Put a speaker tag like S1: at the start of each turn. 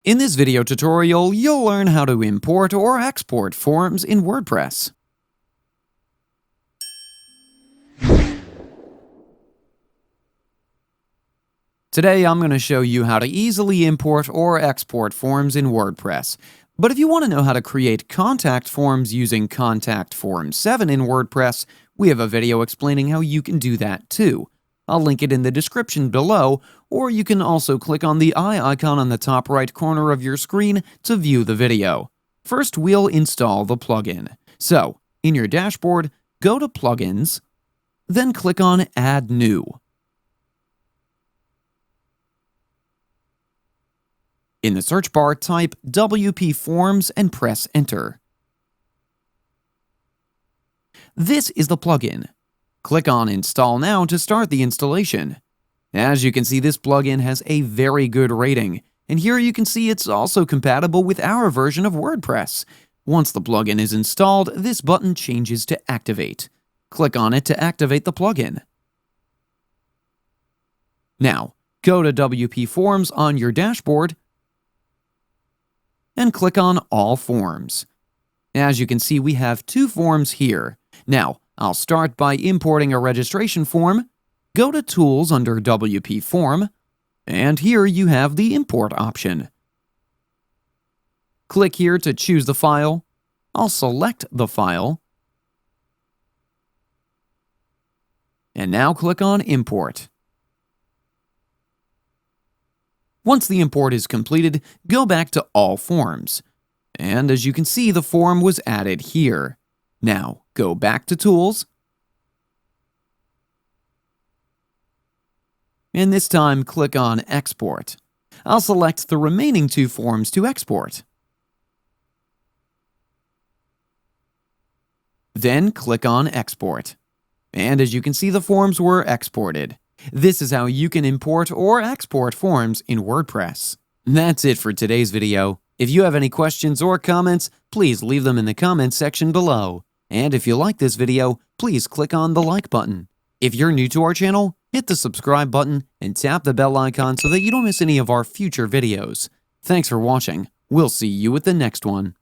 S1: In this video tutorial, you'll learn how to import or export forms in WordPress. Today, I'm going to show you how to easily import or export forms in WordPress. But if you want to know how to create contact forms using Contact Form 7 in WordPress, we have a video explaining how you can do that too. I'll link it in the description below, or you can also click on the eye icon on the top right corner of your screen to view the video. First, we'll install the plugin. So, in your dashboard, go to Plugins, then click on Add New. In the search bar, type WP Forms and press Enter. This is the plugin. Click on Install Now to start the installation. As you can see, this plugin has a very good rating, and here you can see it's also compatible with our version of WordPress. Once the plugin is installed, this button changes to Activate. Click on it to activate the plugin. Now, go to WP Forms on your dashboard and click on All Forms. As you can see, we have two forms here. Now, I'll start by importing a registration form. Go to Tools under WP Form, and here you have the Import option. Click here to choose the file. I'll select the file, and now click on Import. Once the import is completed, go back to All Forms, and as you can see, the form was added here. Now, go back to Tools, and this time click on Export. I'll select the remaining two forms to export. Then click on Export. And as you can see, the forms were exported. This is how you can import or export forms in WordPress. That's it for today's video. If you have any questions or comments, please leave them in the comments section below. And if you like this video, please click on the like button. If you're new to our channel, hit the subscribe button and tap the bell icon so that you don't miss any of our future videos. Thanks for watching. We'll see you at the next one.